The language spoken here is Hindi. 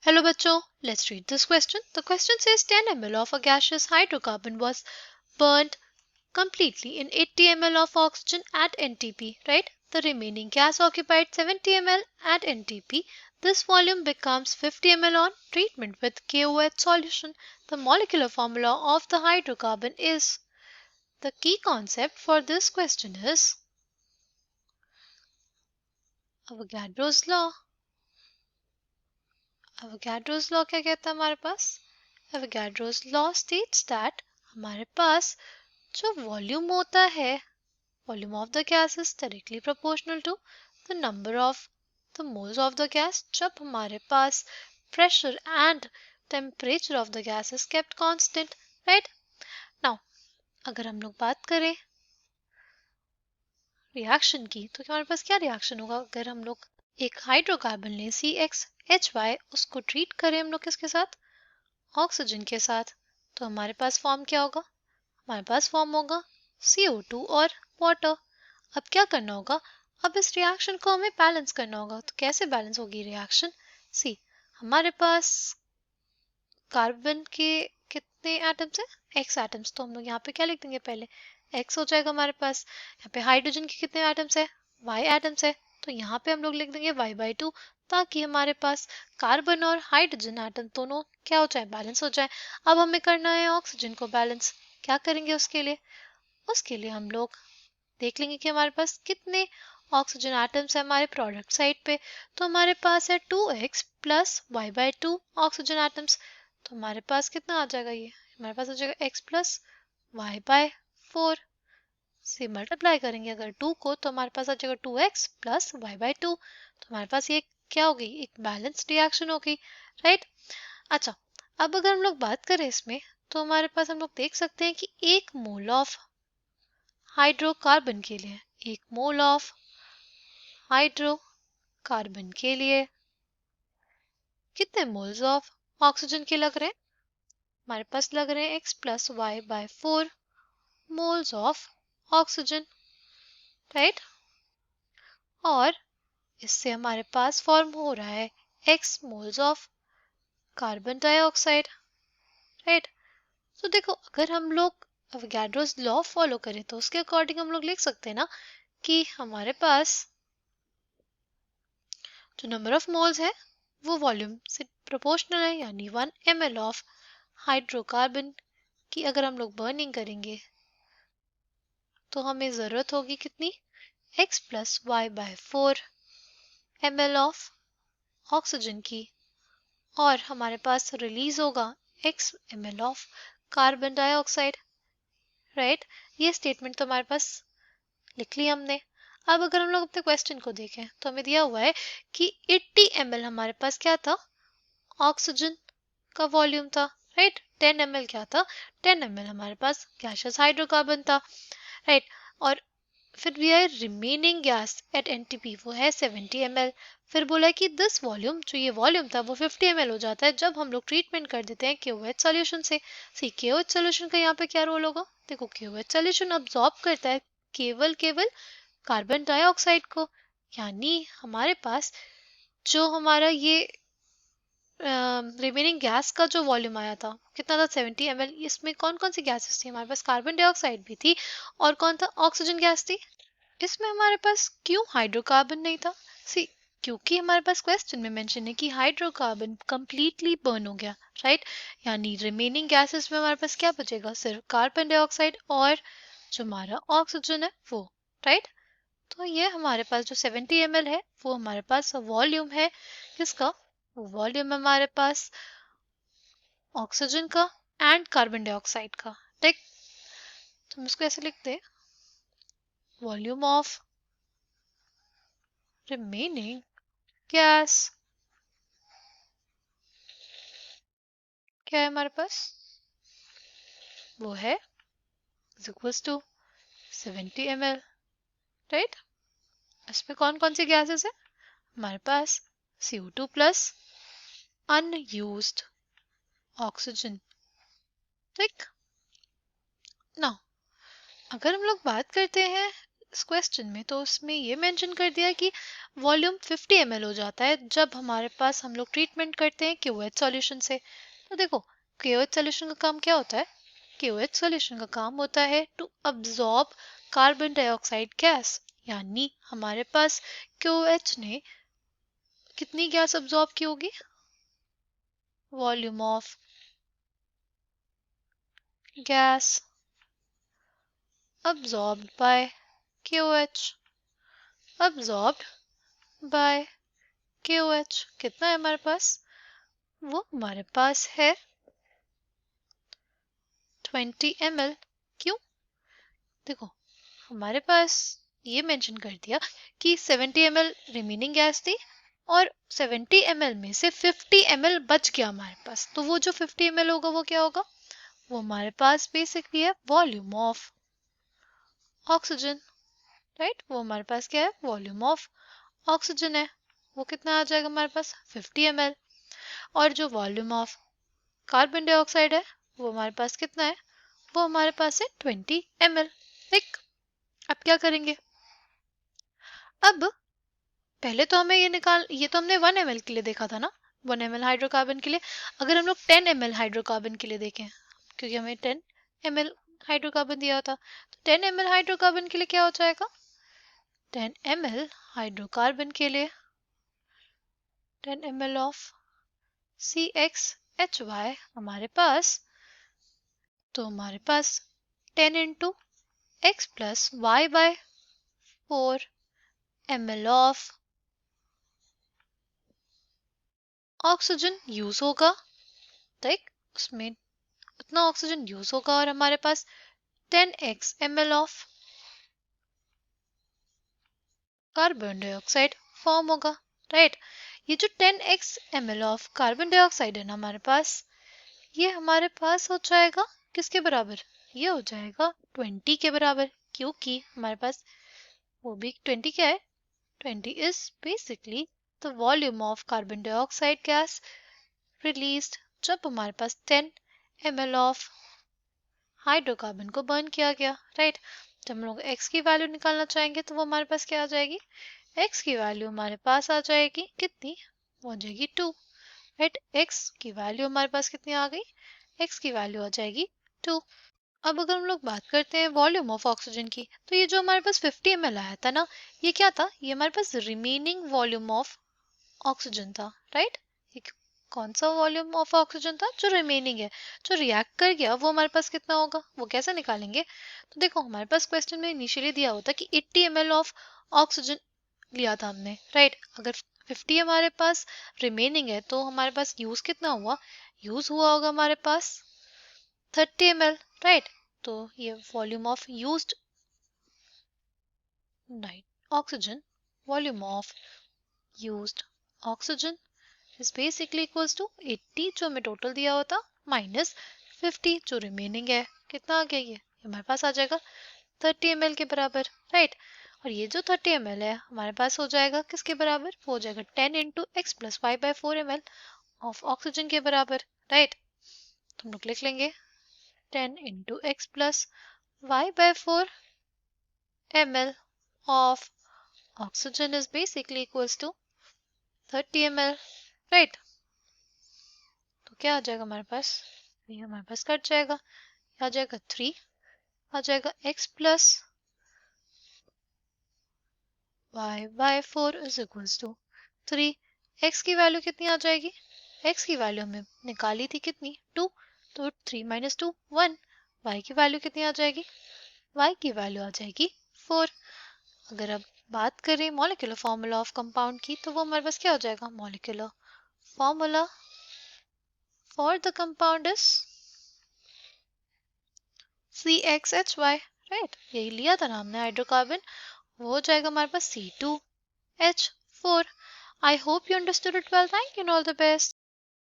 Hello bachcho, let's read this question. The question says 10 ml of a gaseous hydrocarbon was burnt completely in 80 ml of oxygen at NTP, right? The remaining gas occupied 70 ml at NTP. This volume becomes 50 ml on treatment with KOH solution. The molecular formula of the hydrocarbon is. The key concept for this question is Avogadro's law. Avogadro's law क्या कहता है हमारे पास? Avogadro's law states that हमारे पास जो वॉल्यूम होता है, volume of the gas is directly proportional to the number of the moles of the gas जब हमारे पास pressure and temperature of the gas is kept constant, right? Now अगर हम लोग बात करें रिएक्शन की तो हमारे पास क्या रिएक्शन होगा अगर हम लोग एक हाइड्रोकार्बन लें CXHY, उसको ट्रीट करें हम लोग किसके साथ? ऑक्सीजन के साथ, तो हमारे पास फॉर्म क्या होगा? हमारे पास फॉर्म होगा CO2 और वाटर। अब क्या करना होगा? अब इस रिएक्शन को हमें बैलेंस करना होगा। तो कैसे बैलेंस होगी रिएक्शन? सी, हमारे पास कार्बन के कितने एटम्स हैं? X atoms. तो हम लोग यहाँ पे क्या लिख देंगे? पहले एक्स हो जाएगा हमारे पास। यहाँ पे हाइड्रोजन के कितने एटम्स है? वाई एटम्स है। तो यहाँ पे हम लोग लिख देंगे y/2 ताकि हमारे पास कार्बन और हाइड्रोजन एटम दोनों क्या हो जाए? बैलेंस हो जाए। अब हमें करना है ऑक्सीजन को बैलेंस। क्या करेंगे उसके लिए? उसके लिए हम लोग देख लेंगे कि हमारे पास कितने ऑक्सीजन एटम्स है हमारे प्रोडक्ट साइड पे। तो हमारे पास है 2x plus y/2 oxygen atoms. तो हमारे पास कितना आ जाएगा? ये हमारे पास आ जाएगा x प्लस y/4 से मल्टीप्लाई करेंगे अगर 2 को तो हमारे पास आ जाएगा 2x प्लस y/2। तो हमारे पास ये क्या हो गई? एक बैलेंस रिएक्शन हो गई, राइट? अच्छा, अब अगर हम लोग बात करें इसमें तो हमारे पास हम लोग देख सकते हैं कि 1 मोल ऑफ हाइड्रोकार्बन के लिए, 1 मोल ऑफ हाइड्रोकार्बन के लिए कितने मोल्स ऑफ ऑक्सीजन के लग रहे हैं? हमारे पास लग रहे हैं x plus y/4 moles of oxygen, right? और इससे हमारे पास फॉर्म हो रहा है x moles of carbon dioxide, right? तो देखो, अगर हम लोग अवोगाड्रोस लॉ फॉलो करें तो उसके अकॉर्डिंग हम लोग लिख सकते हैं ना कि हमारे पास जो नंबर ऑफ मोल्स है वो वॉल्यूम से प्रोपोर्शनल है, यानी 1 ml ऑफ हाइड्रोकार्बन की अगर हम लोग बर्निंग करेंगे तो हमें ज़रूरत होगी कितनी? x plus y/4 ml of oxygen की, और हमारे पास रिलीज होगा x ml of carbon dioxide, right? ये स्टेटमेंट तो हमारे पास लिख ली हमने। अब अगर हम लोग अपने क्वेश्चन को देखें तो हमें दिया हुआ है कि 80 ml हमारे पास क्या था? ऑक्सीजन का वॉल्यूम था, राइट? 10 ml क्या था? 10 ml हमारे पास गैसियस हाइड्रोकार्बन था, राइट? और फिर भी है रिमेनिंग गैस एट एनटीपी, वो है 70 ml। फिर बोला है कि दिस वॉल्यूम, जो ये वॉल्यूम था वो 50 ml हो जाता है जब हम लोग ट्रीटमेंट कर देते हैं KOH सॉल्यूशन से। सी, KOH सॉल्यूशन का यहाँ पे क्या रोल होगा? देखो, KOH सॉल्यूशन अब्सॉर्ब करता है केवल कार्बन डाइऑक्साइड को, यानी हमारे पास जो हमारा ये रिमेनिंग गैस का जो वॉल्यूम आया था कितना था? 70 ml। इसमें कौन कौन सी गैसेस थी? हमारे पास कार्बन डाइऑक्साइड भी थी और कौन था? ऑक्सीजन गैस थी। इसमें हमारे पास क्यों हाइड्रोकार्बन नहीं था? सी, क्योंकि हमारे पास क्वेश्चन में मेंशन है कि हाइड्रोकार्बन कंप्लीटली बर्न हो गया, राइट? यानी रिमेनिंग गैसेस में हमारे पास क्या बचेगा? सिर्फ कार्बन डाइऑक्साइड और जो हमारा ऑक्सीजन है वो, राइट? तो ये हमारे पास जो 70 ml है वो हमारे पास वॉल्यूम है किसका? वो वॉल्यूम है हमारे पास ऑक्सीजन का एंड कार्बन डाइऑक्साइड का, ठीक? तो हम इसको ऐसे लिखते हैं, वॉल्यूम ऑफ remaining gas क्या है हमारे पास? वो है is equals to 70 ml, right? इसमें कौन कौन सी गैसेस है? हमारे पास CO2 प्लस अनयूज्ड ऑक्सीजन, ठीक? ना, अगर हम लोग बात करते हैं इस क्वेश्चन में, तो उसमें ये मेंशन कर दिया कि वॉल्यूम 50 ml हो जाता है जब हमारे पास हम लोग ट्रीटमेंट करते हैं क्यूएच सॉल्यूशन से। तो देखो, क्यूएच सॉल्यूशन का काम क्या होता है? क्यूएच सॉल्यूशन का काम होता है to absorb carbon dioxide gas, यानी हमारे पास क्यूएच ने कितनी गैस अब्सॉर्ब की होगी? Volume of gas absorbed by QH, absorbed by QH कितना है हमारे पास? वो हमारे पास है 20 ml। क्यों? देखो, हमारे पास ये मेंशन कर दिया कि 70 ml रिमेनिंग गैस थी और 70 ml में से 50 ml बच गया हमारे पास। तो वो जो 50 ml होगा वो क्या होगा? वो हमारे पास बेसिकली है वॉल्यूम ऑफ ऑक्सीजन, राइट? वो हमारे पास क्या है? वॉल्यूम ऑफ ऑक्सीजन है। वो कितना आ जाएगा हमारे पास? 50 ml। और जो वॉल्यूम ऑफ कार्बन डाइऑक्साइड है वो हमारे पास कितना है? वो हमारे पास है 20 ml। ठीक, अब क्या करेंगे? अब पहले तो हमें ये तो हमने 1 ml के लिए देखा था ना, 1 ml हाइड्रोकार्बन के लिए। अगर हम लोग 10 ml हाइड्रोकार्बन के लिए देखें, क्योंकि हमें 10 ml हाइड्रोकार्बन दिया था, तो 10 ml हाइड्रोकार्बन के लिए क्या हो जाएगा? 10 ml हाइड्रोकार्बन के लिए 10 ml ऑफ CXHY हमारे पास, तो हमारे पास 10 into x plus y by 4 ml of oxygen use होगा। ठीक, उसमें उतना ऑक्सीजन यूज होगा और हमारे पास 10x ml of carbon dioxide form होगा, राइट? ये जो 10x ml of carbon dioxide है ना हमारे पास, ये हमारे पास हो जाएगा किसके बराबर? ये हो जाएगा 20 के बराबर, क्योंकि हमारे पास वो भी 20 क्या है? 20 is basically the volume of carbon dioxide gas released जब हमारे पास 10 ml ऑफ हाइड्रोकार्बन को बर्न किया गया, राइट? जब हम लोग x की वैल्यू निकालना चाहेंगे तो वो हमारे पास क्या आ जाएगी? x की वैल्यू हमारे पास आ जाएगी कितनी? वो आ जाएगी 2, राइट? x की वैल्यू हमारे पास कितनी आ गई? x की वैल्यू आ जाएगी 2। अब अगर हम लोग बात करते हैं वॉल्यूम ऑफ ऑक्सीजन की, तो ये जो हमारे पास 50 ml आया था ना, ये क्या था? ये हमारे पास रिमेनिंग वॉल्यूम ऑफ ऑक्सीजन था, राइट? कौन सा वॉल्यूम ऑफ ऑक्सीजन था? जो रिमेनिंग है, जो रिएक्ट कर गया, वो हमारे पास कितना होगा? वो कैसे निकालेंगे? तो देखो, हमारे पास क्वेश्चन में इनिशियली दिया होता कि 80 ml ऑफ ऑक्सीजन लिया था हमने, राइट? अगर 50 हमारे पास रिमेनिंग है तो हमारे पास यूज कितना हुआ? यूज हुआ होगा हमारे पास 30 ml, राइट? तो ये volume of used oxygen, volume of used oxygen is basically equals to 80 जो हमें टोटल दिया होता माइनस 50 जो रिमेनिंग है। कितना आ गया? ये हमारे पास आ जाएगा 30 ml के बराबर, राइट? और ये जो 30 ml है हमारे पास हो जाएगा किसके बराबर? वो हो जाएगा 10 into x plus y by 4 ml of oxygen के बराबर, राइट? तो हम लोग लिख लेंगे 10 into x plus y by 4 ml of oxygen is basically equals to 30 ml, right? तो क्या आ जाएगा हमारे पास? ये हमारे पास कट जाएगा, आ जाएगा 3, आ जाएगा x plus y by 4 is equals to 3। x की वैल्यू कितनी आ जाएगी? x की वैल्यू हमने निकाली थी कितनी? 2, तो 3 माइनस 2 1। y की वैल्यू कितनी आ जाएगी? y की वैल्यू आ जाएगी 4। अगर अब बात करें मॉलिक्यूलर फॉर्मूला ऑफ कंपाउंड की, तो वो हमारे पास क्या हो जाएगा? Molecular formula for the compound is CXHY, right? यही लिया था ना हमने हाइड्रोकार्बन, वो हो जाएगा हमारे पास C2H4। I hope you understood it well. Thank you and all the best.